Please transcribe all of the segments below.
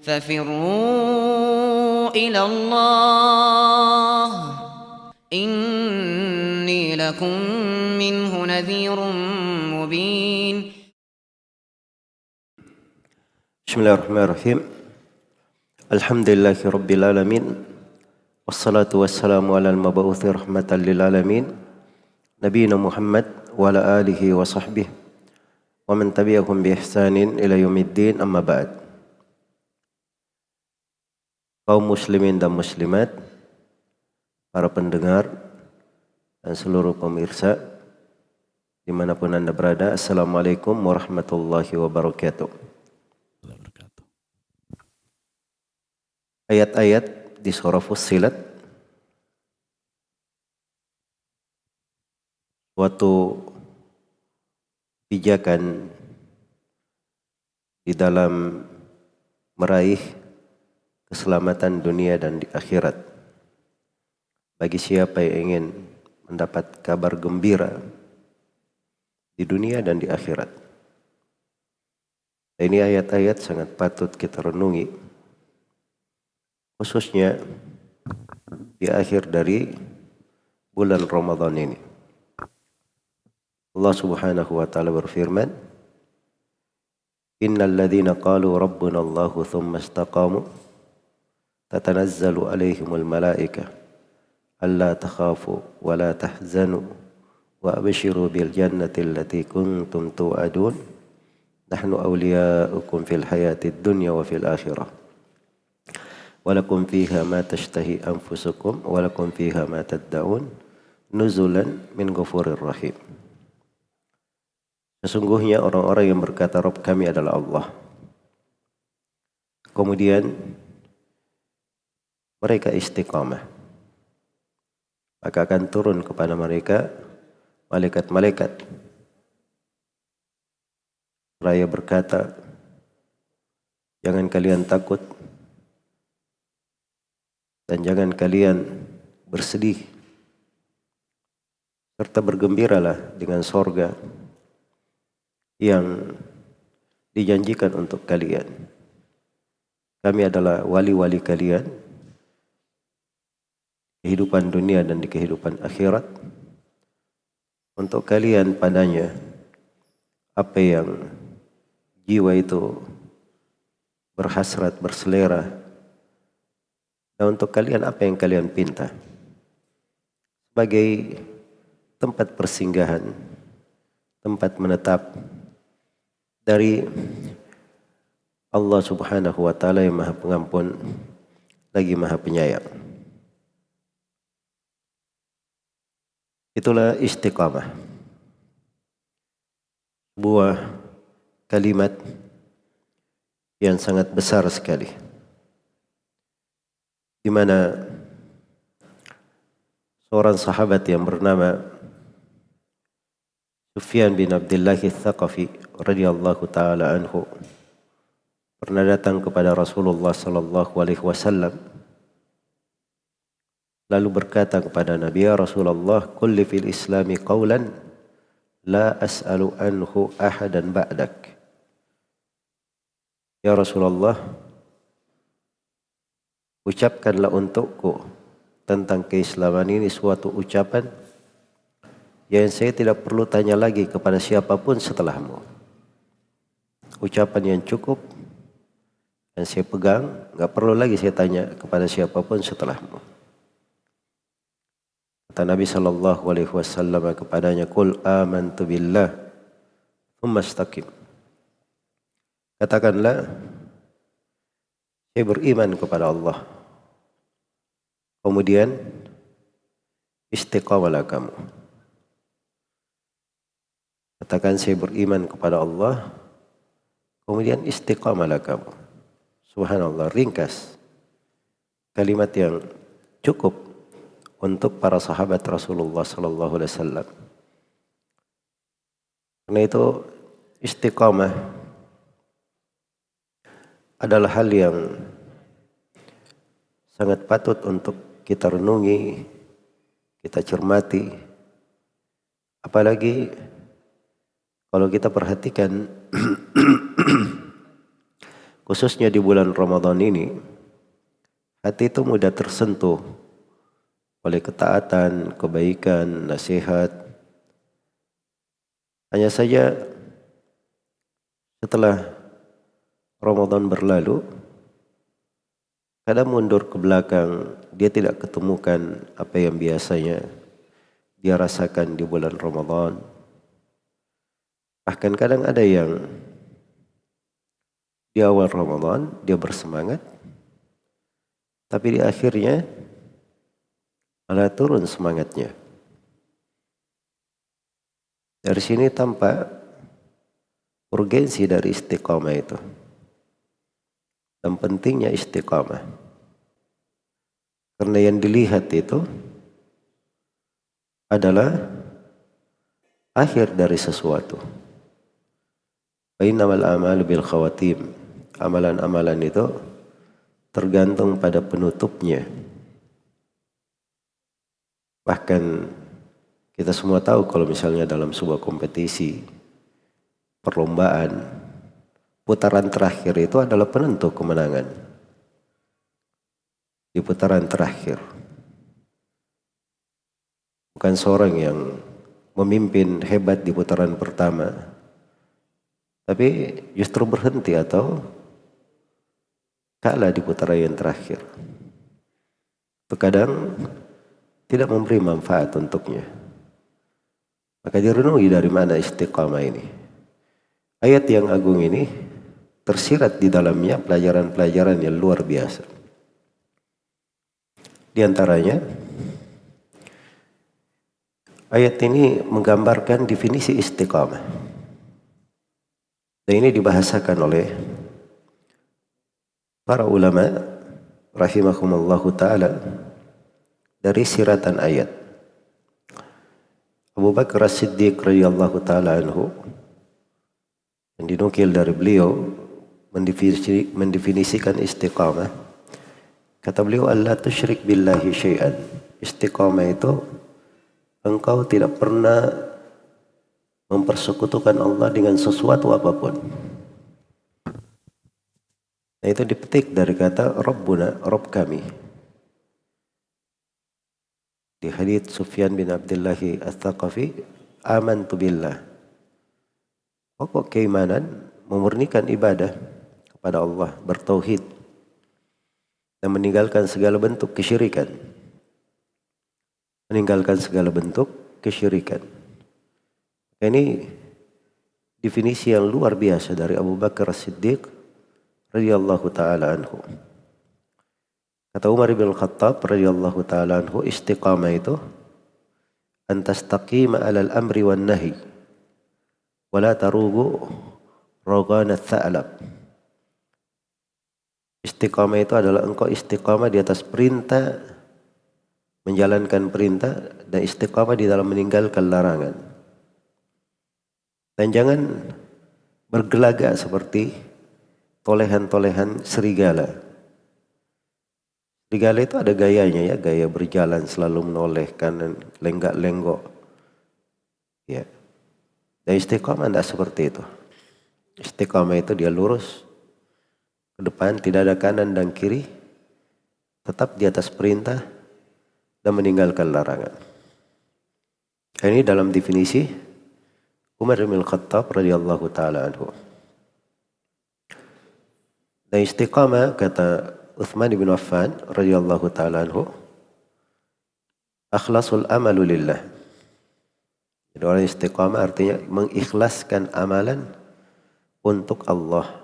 ففروا إلى الله إني لكم منه نذير مبين. Bismillahirrahmanirrahim. Alhamdulillahi rabbil alamin. Wassalatu wassalamu ala al-mab'uthi rahmatan lil alamin. Nabiyina Muhammad wa ala alihi wa sahbihi wa man tabi'ahum bi ihsanin ila yaumiddin, amma ba'd. Kaum muslimin dan muslimat, para pendengar dan seluruh pemirsa dimanapun Anda berada, Assalamualaikum warahmatullahi wabarakatuh. Ayat-ayat di surah Fussilat, suatu pijakan di dalam meraih keselamatan dunia dan di akhirat bagi siapa yang ingin mendapat kabar gembira di dunia dan di akhirat. Ini ayat-ayat sangat patut kita renungi, khususnya di akhir dari bulan Ramadan ini. Allah Subhanahu wa taala berfirman, "Innal ladzina qalu rabbuna Allahu tsumma istaqamu tatanazzalu 'alaihimul malaikah alla takhafu wa la tahzanu wa abshiru bil jannati allati kuntum tu'adun nahnu awliya'ukum fil hayatid dunya wa fil akhirah walakum fiha ma tashtahi anfusukum walakum fiha ma tad'un nuzulan min ghafurir rahim." Sesungguhnya orang-orang yang berkata Rabb kami adalah Allah, kemudian mereka istiqamah, maka akan turun kepada mereka malaikat-malaikat seraya berkata, jangan kalian takut dan jangan kalian bersedih, serta bergembiralah dengan sorga yang dijanjikan untuk kalian. Kami adalah wali-wali kalian, kehidupan dunia dan di kehidupan akhirat. Untuk kalian padanya apa yang jiwa itu berhasrat, berselera, dan untuk kalian apa yang kalian pinta, sebagai tempat persinggahan, tempat menetap dari Allah Subhanahu wa taala yang Maha Pengampun lagi Maha Penyayang. Itulah istiqamah, sebuah kalimat yang sangat besar sekali, di mana seorang sahabat yang bernama Sufyan bin Abdullah Ats-Tsaqafi radhiyallahu taala anhu pernah datang kepada Rasulullah sallallahu alaihi wasallam lalu berkata kepada Nabi, "Ya Rasulullah, qul li fil Islami qawlan la as'alu anhu ahadan ba'dak." Ya Rasulullah, ucapkanlah untukku tentang keislaman ini suatu ucapan yang saya tidak perlu tanya lagi kepada siapapun setelahmu. Ucapan yang cukup dan saya pegang, enggak perlu lagi saya tanya kepada siapapun setelahmu. Kata Nabi sallallahu alaihi wasallam kepadanya, "Qul amantu billah, tsumma istaqim." Katakanlah, saya beriman kepada Allah, kemudian istiqamalah kamu. Katakan saya beriman kepada Allah, kemudian istiqamalah kamu. Subhanallah, ringkas. Kalimat yang cukup untuk para sahabat Rasulullah sallallahu alaihi wasallam. Karena itu istiqamah adalah hal yang sangat patut untuk kita renungi, kita cermati. Apalagi kalau kita perhatikan khususnya di bulan Ramadan ini, hati itu mudah tersentuh oleh ketaatan, kebaikan, nasihat. Hanya saja setelah Ramadan berlalu, kadang mundur ke belakang, dia tidak ketemukan apa yang biasanya dia rasakan di bulan Ramadan. Bahkan kadang ada yang di awal Ramadan dia bersemangat, tapi di akhirnya malah turun semangatnya. Dari sini tampak urgensi dari istiqamah itu dan pentingnya istiqamah. Karena yang dilihat itu adalah akhir dari sesuatu. Fa innamal a'malu bil khawatim. Amalan-amalan itu tergantung pada penutupnya. Bahkan kita semua tahu kalau misalnya dalam sebuah kompetisi, perlombaan, putaran terakhir itu adalah penentu kemenangan. Di putaran terakhir, bukan seorang yang memimpin hebat di putaran pertama, tapi justru berhenti atau kalah di putaran yang terakhir. Terkadang tidak memberi manfaat untuknya. Maka direnungi dari mana istiqamah ini. Ayat yang agung ini tersirat di dalamnya pelajaran-pelajaran yang luar biasa. Di antaranya, ayat ini menggambarkan definisi istiqamah. Dan ini dibahasakan oleh para ulama rahimahumullahu ta'ala dari siratan ayat. Abu Bakar As-Siddiq radhiyallahu ta'ala anhu yang dinukil dari beliau mendefinisikan istiqamah. Kata beliau, Allah tusyrik billahi syai'an. Istiqamah itu engkau tidak pernah mempersekutukan Allah dengan sesuatu apapun. Nah, itu dipetik dari kata Rabbuna, Rabb kami. Di hadits Sufyan bin Abdillahi Ats-Tsaqafi, amantu billah. Pokok keimanan memurnikan ibadah kepada Allah, bertauhid dan meninggalkan segala bentuk kesyirikan. Meninggalkan segala bentuk kesyirikan. Ini definisi yang luar biasa dari Abu Bakar As-Siddiq radhiyallahu ta'ala anhu. Kata Umar bin Khattab radhiyallahu ta'ala anhu, istiqamah itu an tastaqima 'alal amri wan nahi wa la tarugu ragana tsa'lab. Istiqamah itu adalah engkau istiqamah di atas perintah, menjalankan perintah, dan istiqamah di dalam meninggalkan larangan. Dan jangan bergelagak seperti tolehan-tolehan serigala. Serigala itu ada gayanya ya, gaya berjalan selalu menoleh kanan, lenggak-lenggok. Ya. Dan istiqamah tidak seperti itu. Istiqamah itu dia lurus ke depan, tidak ada kanan dan kiri, tetap di atas perintah dan meninggalkan larangan. Ini dalam definisi Umar bin Khattab radhiyallahu ta'ala anhu. Dan istiqamah, kata Utsman bin Affan radhiyallahu ta'ala anhu, akhlasul amalu lillah. Jadi orang istiqamah artinya mengikhlaskan amalan untuk Allah.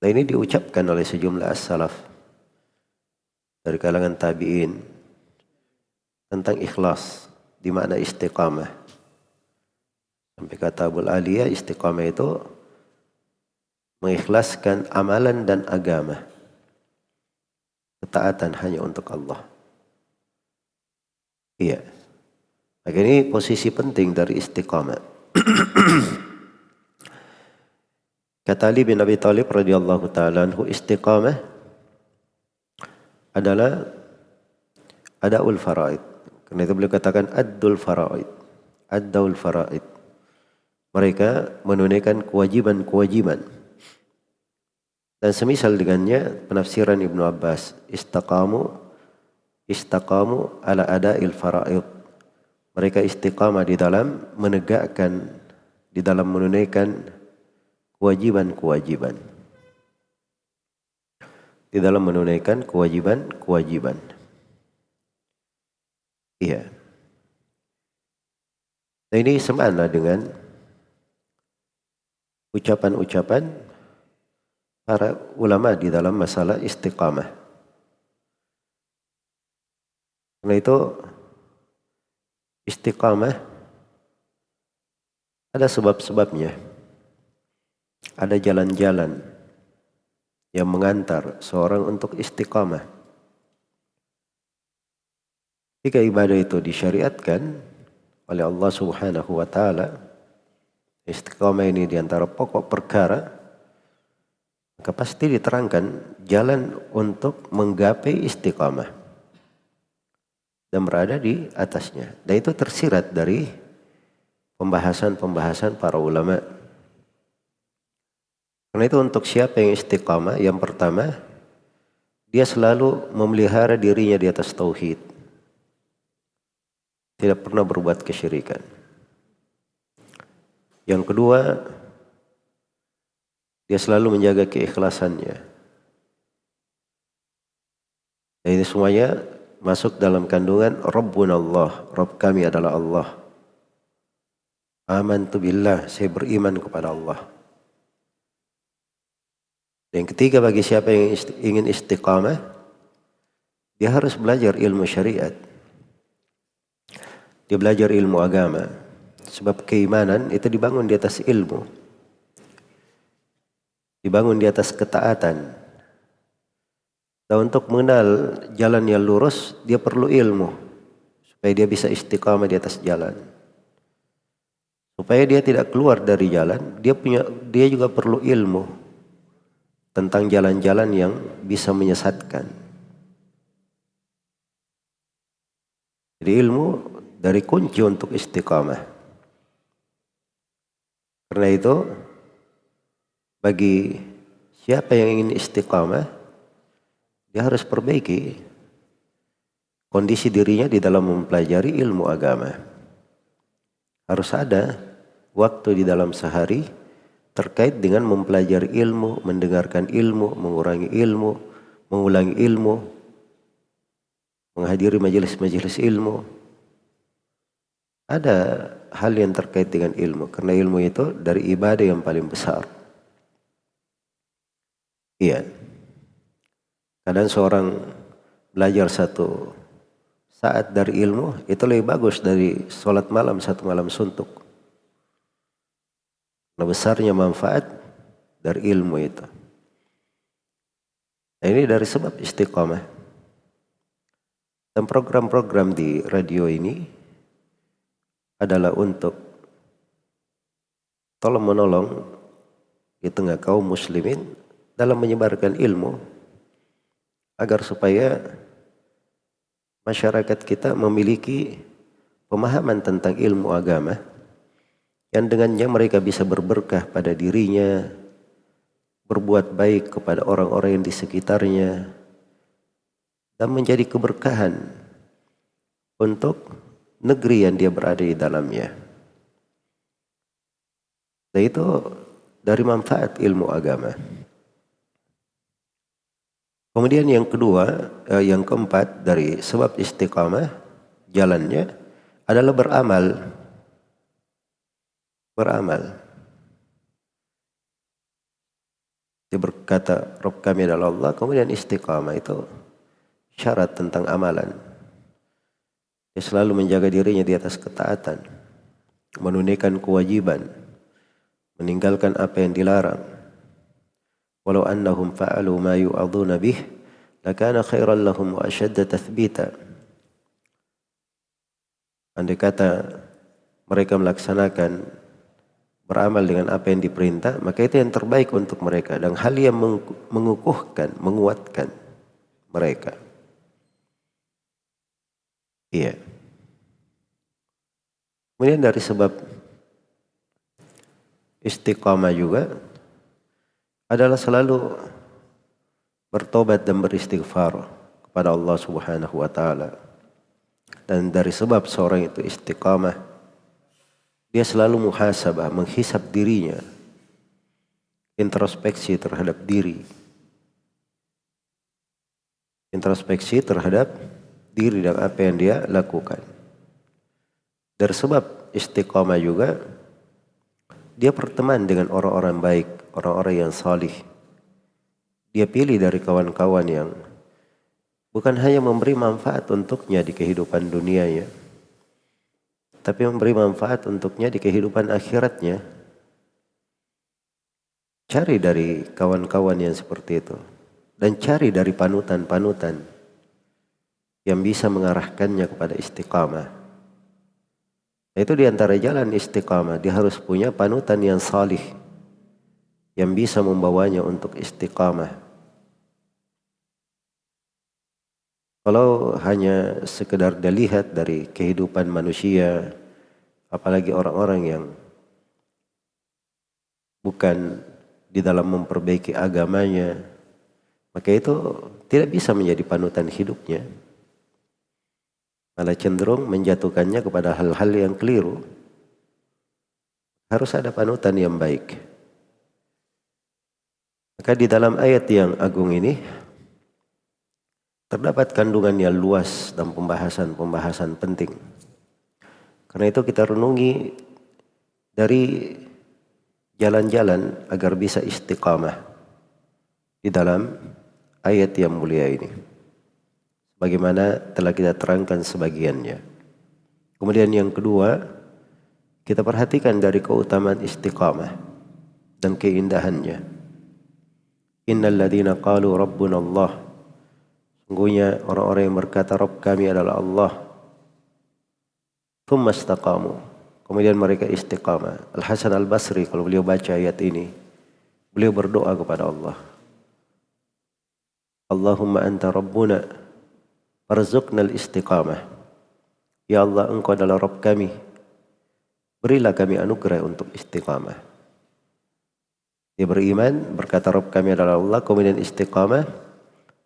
Dan ini diucapkan oleh sejumlah as-salaf dari kalangan tabi'in tentang ikhlas, di makna istiqamah. Sampai kata Abul Aliyah, istiqamah itu mengikhlaskan amalan dan agama. Ketaatan hanya untuk Allah. Iya. Maka ini posisi penting dari istiqamah. Kata Ali bin Abi Thalib radhiyallahu ta'ala anhu, istiqamah adalah adaul faraid. Karena itu beliau katakan addul faraid. Addaul faraid. Mereka menunaikan kewajiban-kewajiban. Dan semisal dengannya penafsiran Ibnu Abbas, istaqamu ala ada'il fara'id. Mereka istiqamah di dalam menegakkan, di dalam menunaikan kewajiban-kewajiban. Di dalam menunaikan kewajiban-kewajiban. Iya. Nah, ini semana dengan ucapan-ucapan para ulama di dalam masalah istiqamah. Karena itu istiqamah ada sebab-sebabnya. Ada jalan-jalan yang mengantar seorang untuk istiqamah. Jika ibadah itu disyariatkan oleh Allah Subhanahu wa taala, istiqamah ini di antara pokok perkara, maka pasti diterangkan jalan untuk menggapai istiqamah dan berada di atasnya. Dan itu tersirat dari pembahasan-pembahasan para ulama. Karena itu untuk siapa yang istiqamah, yang pertama, dia selalu memelihara dirinya di atas tauhid. Tidak pernah berbuat kesyirikan. Yang kedua, dia selalu menjaga keikhlasannya. Dan ini semuanya masuk dalam kandungan Rabbuna Allah. Rabb kami adalah Allah. Amantu billah, saya beriman kepada Allah. Dan yang ketiga, bagi siapa yang ingin istiqamah, dia harus belajar ilmu syariat. Dia belajar ilmu agama. Sebab keimanan itu dibangun di atas ilmu. Dibangun di atas ketaatan. Dan untuk mengenal jalan yang lurus, dia perlu ilmu. Supaya dia bisa istiqamah di atas jalan. Supaya dia tidak keluar dari jalan, dia juga perlu ilmu tentang jalan-jalan yang bisa menyesatkan. Jadi ilmu dari kunci untuk istiqamah. Karena itu, bagi siapa yang ingin istiqamah, dia harus perbaiki kondisi dirinya di dalam mempelajari ilmu agama. Harus ada waktu di dalam sehari terkait dengan mempelajari ilmu, mendengarkan ilmu, mengurangi ilmu, mengulangi ilmu, menghadiri majelis-majelis ilmu. Ada hal yang terkait dengan ilmu, karena ilmu itu dari ibadah yang paling besar. Iya. Kadang seorang belajar satu saat dari ilmu, itu lebih bagus dari sholat malam satu malam suntuk. Karena besarnya manfaat dari ilmu itu. Nah, ini dari sebab istiqamah. Dan program-program di radio ini adalah untuk tolong-menolong di tengah kaum muslimin dalam menyebarkan ilmu agar supaya masyarakat kita memiliki pemahaman tentang ilmu agama yang dengannya mereka bisa berberkah pada dirinya, berbuat baik kepada orang-orang yang di sekitarnya, dan menjadi keberkahan untuk negeri yang dia berada di dalamnya. Dan itu dari manfaat ilmu agama. Kemudian yang kedua, yang keempat dari sebab istiqamah jalannya adalah beramal. Beramal. Dia berkata, Rabb kami adalah Allah, kemudian istiqamah itu syarat tentang amalan. Dia selalu menjaga dirinya di atas ketaatan, menunaikan kewajiban, meninggalkan apa yang dilarang. Walau annahum fa'alu ma yu'adhuna bih, lakana khairan lahum wa ashadda tathbita. Andai kata mereka melaksanakan beramal dengan apa yang diperintah, maka itu yang terbaik untuk mereka dan hal yang mengukuhkan, menguatkan mereka. Iya. Kemudian dari sebab istiqamah juga adalah selalu bertobat dan beristighfar kepada Allah Subhanahu wa taala. Dan dari sebab seorang itu istiqamah, dia selalu muhasabah, menghisab dirinya, introspeksi terhadap diri. Introspeksi terhadap diri dan apa yang dia lakukan. Dari sebab istiqamah juga, dia berteman dengan orang-orang baik, orang-orang yang salih. Dia pilih dari kawan-kawan yang bukan hanya memberi manfaat untuknya di kehidupan dunianya, tapi memberi manfaat untuknya di kehidupan akhiratnya. Cari dari kawan-kawan yang seperti itu. Dan cari dari panutan-panutan yang bisa mengarahkannya kepada istiqamah. Itu di antara jalan istiqamah. Dia harus punya panutan yang salih, yang bisa membawanya untuk istiqamah. Kalau hanya sekedar dilihat dari kehidupan manusia, apalagi orang-orang yang bukan di dalam memperbaiki agamanya, maka itu tidak bisa menjadi panutan hidupnya. Malah cenderung menjatuhkannya kepada hal-hal yang keliru. Harus ada panutan yang baik. Maka di dalam ayat yang agung ini terdapat kandungan yang luas dan pembahasan-pembahasan penting. Karena itu kita renungi dari jalan-jalan agar bisa istiqamah di dalam ayat yang mulia ini. Bagaimana telah kita terangkan sebagiannya. Kemudian yang kedua, kita perhatikan dari keutamaan istiqamah dan keindahannya. Innal ladzina qalu rabbuna Allah. Sungguhnya orang-orang yang berkata Rabb kami adalah Allah. Tsumma istaqamu. Kemudian mereka istiqamah. Al-Hasan Al-Basri kalau beliau baca ayat ini, beliau berdoa kepada Allah. Allahumma anta rabbuna warzuqnal istiqamah. Ya Allah, engkau adalah Rabb kami, berilah kami anugerah untuk istiqamah. Dia beriman, berkata Rabb kami adalah Allah, kemudian istiqamah.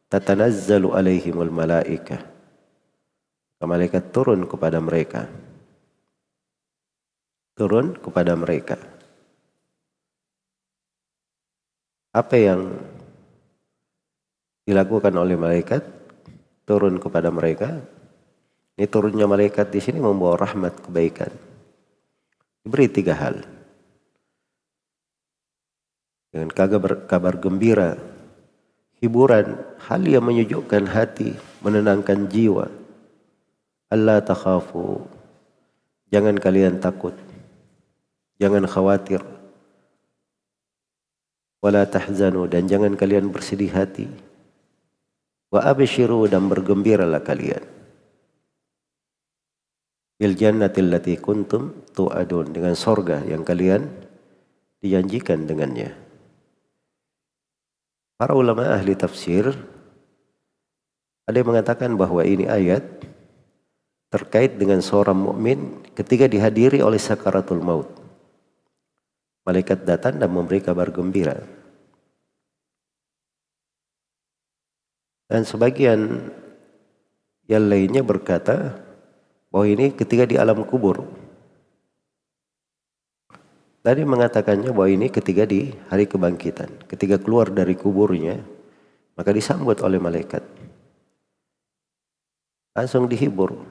Tatanazzalu alaihimul malaikah. Malaikat turun kepada mereka. Turun kepada mereka. Apa yang dilakukan oleh malaikat? Turun kepada mereka. Ini turunnya malaikat di sini membawa rahmat kebaikan. Diberi 3 hal. Dengan kabar gembira, hiburan, hal yang menyejukkan hati, menenangkan jiwa. Allah takhafu. Jangan kalian takut. Jangan khawatir. Wala tahzanu, dan jangan kalian bersedih hati. Wa abshiru, dan bergembiralah kalian. Bil jannatil lati kuntum tu'adun, dengan sorga yang kalian dijanjikan dengannya. Para ulama ahli tafsir ada yang mengatakan bahwa ini ayat terkait dengan seorang mukmin ketika dihadiri oleh sakaratul maut. Malaikat datang dan memberi kabar gembira. Dan sebagian yang lainnya berkata bahwa ini ketika di alam kubur. Tadi mengatakannya bahwa ini ketika di hari kebangkitan. Ketika keluar dari kuburnya, maka disambut oleh malaikat. Langsung dihibur.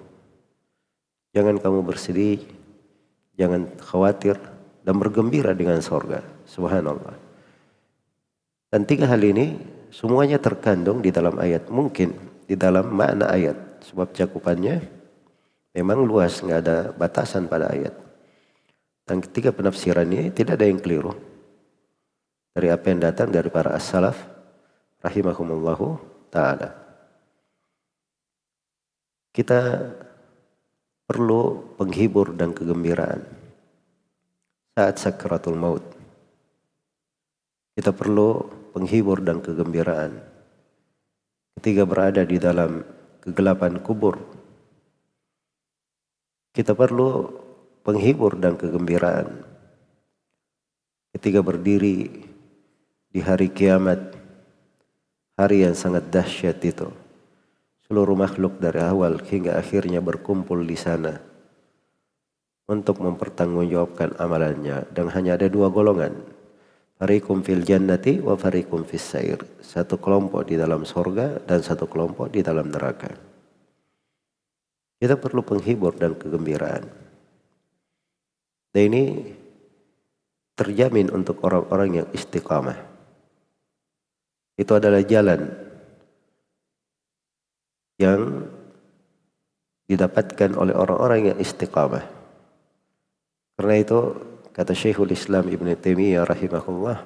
Jangan kamu bersedih, jangan khawatir, dan bergembira dengan sorga. Subhanallah. Dan 3 hal ini semuanya terkandung di dalam ayat. Mungkin di dalam makna ayat. Sebab cakupannya memang luas, nggak ada batasan pada ayat. Dan ketiga penafsiran ini tidak ada yang keliru. Dari apa yang datang dari para as-salaf rahimahumullahu ta'ala. Kita perlu penghibur dan kegembiraan saat sakaratul maut. Kita perlu penghibur dan kegembiraan ketika berada di dalam kegelapan kubur. Kita perlu penghibur dan kegembiraan ketika berdiri di hari kiamat, hari yang sangat dahsyat itu. Seluruh makhluk dari awal hingga akhirnya berkumpul di sana untuk mempertanggungjawabkan amalannya. Dan hanya ada dua golongan. Fariqum fil jannati wa fariqum fis sair. Satu kelompok di dalam surga dan satu kelompok di dalam neraka. Kita perlu penghibur dan kegembiraan. Dan ini terjamin untuk orang-orang yang istiqamah. Itu adalah jalan yang didapatkan oleh orang-orang yang istiqamah. Karena itu kata Syekhul Islam Ibn Taimiyah rahimahullah,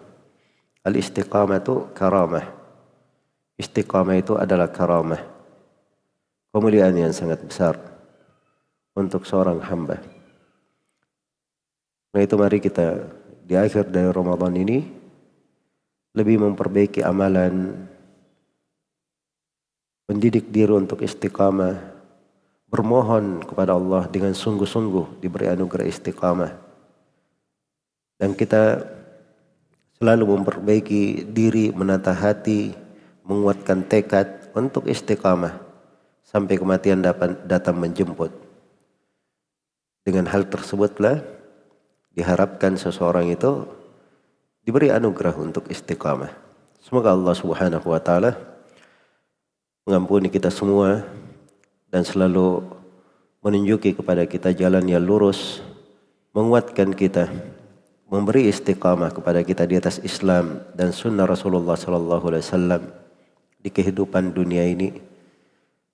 al-istiqamatu karamah. Istiqamah itu adalah karamah, kemuliaan yang sangat besar untuk seorang hamba. Karena itu mari kita di akhir dari Ramadan ini lebih memperbaiki amalan, mendidik diri untuk istiqamah, bermohon kepada Allah dengan sungguh-sungguh diberi anugerah istiqamah. Dan kita selalu memperbaiki diri, menata hati, menguatkan tekad untuk istiqamah sampai kematian datang menjemput. Dengan hal tersebutlah diharapkan seseorang itu diberi anugerah untuk istiqamah. Semoga Allah Subhanahu wa taala mengampuni kita semua dan selalu menunjuki kepada kita jalan yang lurus, menguatkan kita, memberi istiqamah kepada kita di atas Islam dan sunnah Rasulullah sallallahu alaihi wasallam di kehidupan dunia ini,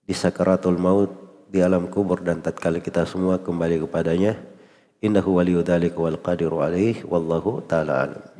di sakaratul maut, di alam kubur, dan tatkala kita semua kembali kepadanya. Innahu waliyudzalika wal qadiru alaihi wallahu taala alam.